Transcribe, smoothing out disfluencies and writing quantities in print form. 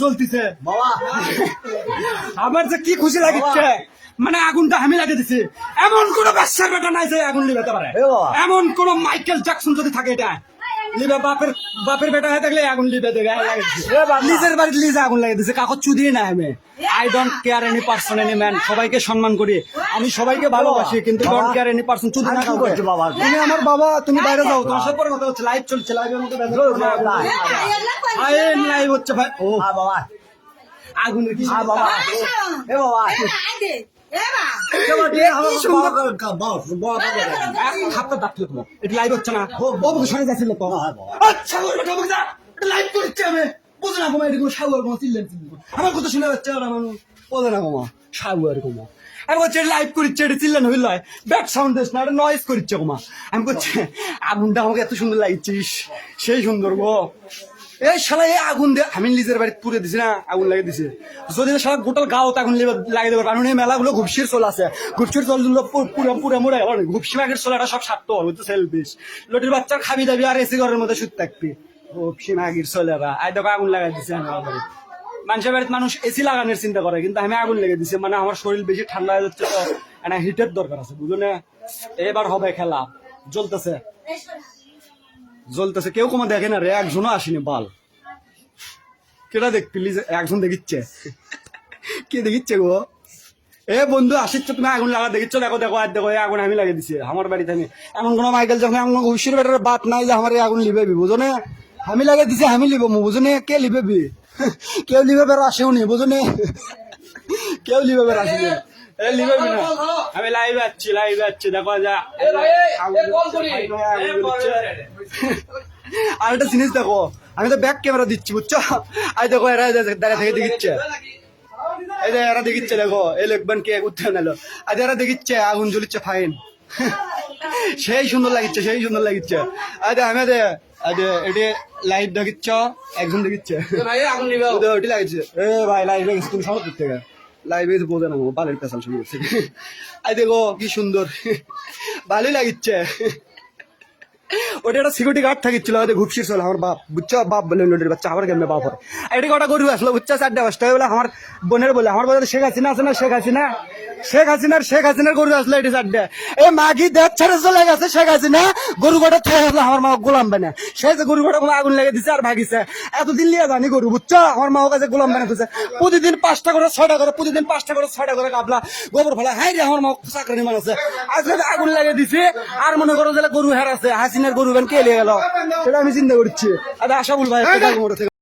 চলতেছে বাবা, আমার যে কি খুশি লাগিচ্ছে, মানে আগুনটা আমি লাগিয়ে দিছি। এমন কোন ব্যবসার বেটা নাই যে আগুন লিবাতে পারে, এমন কোন মাইকেল জ্যাকসন যদি থাকে এটা লিবে, বাপের বেটা হয়ে থাকলে আগুন লিবে দেবে। নিজের বাড়িতে লিজে আগুন লাগিয়ে দিছে, কাকত চুদিয়ে না আমি। I don't care any person any man, সবাইকে সম্মান করি, আমি সবাইকে ভালোবাসি, কিন্তু ডোন্ট কেয়ার এনি পার্সন। চুদি না কাউকে। তুমি আমার বাবা, তুমি বাইরে যাও, তোমার সাথে পরে কথা হচ্ছে। লাইভ চলছে, লাইভের মধ্যে লাইভ হচ্ছে ভাই। ও বাবা, আগুনের কি বাবা, এ বাবা লাইভ হচ্ছে না, সরে যাচ্ছিল তো। আচ্ছা লাইভ করছে, আমি বোঝে না কমা, এরকম সাগর কমা চিল্লেন, আমার কথা শুনে যাচ্ছে ওরা মানুষ বোঝে না কমা, সাগর কমা। আমি বলছি লাইভ করছে, এটা চিল্লেন হইল, ব্যাক সাউন্ড দিস না, এটা নয়েজ করছে কমা। আমি করছি আগুনটা আমাকে এত সুন্দর লাগছিস, সেই সুন্দর গো। এই শালা এই আগুন দিয়ে আমি নিজের বাড়িতে পুড়ে দিছি না, আগুন লাগিয়ে দিছে। যদি শালা গোটাল গাঁও আগুন লাগিয়ে দেবে, কারণ এই মেলাগুলো ঘুপসির চল আছে, ঘুপসির চলগুলো পুরা মুড়ে গেল। ঘুপসি মাগের চলাটা সব স্বার্থ হচ্ছে, সেলফিশ। লটির বাচ্চার খাবি দাবি আর এসি ঘরের মধ্যে শুতে থাকবি। ঘুপসি মাগির চলেরা আই দেখো আগুন লাগাই দিছে। মানুষের বাড়িতে মানুষ এসি লাগানোর চিন্তা করে, কিন্তু আমি আগুন লেগে দিছি। মানে আমার শরীর বেশি ঠান্ডা হয়ে যাচ্ছে, তো একটা হিটের দরকার আছে, বুঝলে? এবার হবে খেলা, জ্বলতেছে জ্বলতেছে, কেউ কোনো দেখে না রে, একজনও আসেনি বাল। কেটা দেখ প্লিজ, একজন দেখিচ্ছে, কে দেখিচ্ছে গো? এ বন্ধু আসিচ্ছে, তুমি আগুন লাগা দেখিচ্ছ, দেখো দেখো আর দেখো, আগুন আমি লাগিয়ে দিছি আমার বাড়িতে। আমি এমন কোনো মাইকেল যখন এমন ঘুষির বেটার বাত নাই যে আমার আগুন লিবেবি, বুঝো না? আমি লাগিয়ে দিছি, আমি লিব, বুঝো না? কে লিবেবি? কেউ লিবে বের আসেও নি, বুঝো না? কেউ লিবে বের আসেনি, লিবেবি না। আমি লাইভে আসছি, দেখো যা। আর একটা জিনিস দেখো, আমি তো ব্যাক ক্যামেরা দিচ্ছি, বুঝছো? আই দেখো এরা দাঁড়া থেকে দেখিচ্ছে, এই যে এরা দেখিচ্ছে, দেখো এই লোকবান কে উঠতে নিলো, আজ এরা দেখিচ্ছে আগুন জ্বলিচ্ছে, ফাইন। সেই সুন্দর লাগিচ্ছে, সেই সুন্দর লাগিচ্ছে। আজ আমি এটি লাইভ দেখিচ্ছ, একজন দেখিচ্ছে ওটি লাগিচ্ছে। এ ভাই লাইভ লাগিচ্ছে, তুমি সব দিক থেকে লাইভে বোঝে না, বালের পেশাল শুরু করছে। আই দেখো কি সুন্দর, ভালোই লাগিচ্ছে। ওটা একটা সিকিউরিটি গার্ড থাকিছিল, ঘুপসির চল আমার বাপ, বুঝছো? বাপ বলে লোটের বাচ্চা, আমার কেমনে বাপ হয়। এটি কটা গরু আসলো, বুঝছো? 4-5টা বলে আমার বোনের বলে, আমার বলে শেখ হাসিনা আছে না, শেখ হাসিনার গরু আসলো, এটি 4টা। এ মাগি দেখ ছেড়ে চলে গেছে শেখ হাসিনা, গরু কটা খেয়ে আসলো, আমার মা গোলাম বানে, সে যে গরু কটা আগুন লেগে দিচ্ছে আর ভাগিছে। এতদিন লিয়ে জানি গরু, বুঝছো? আমার মা কাছে গোলাম বানে দিচ্ছে, প্রতিদিন 5টা করে 6টা করে, প্রতিদিন 5টা করে 6টা করে কাবলা গোবর ফেলা। হ্যাঁ রে, আমার মা চাকরি মানুষ আছে, আজকে আগুন লাগিয়ে দিছে। আর মনে করো যে গরু হেরাছে, হাসিনার গরু কে লিয়ে গেল, সেটা আমি চিন্তা করছি। আচ্ছা আশা বলবো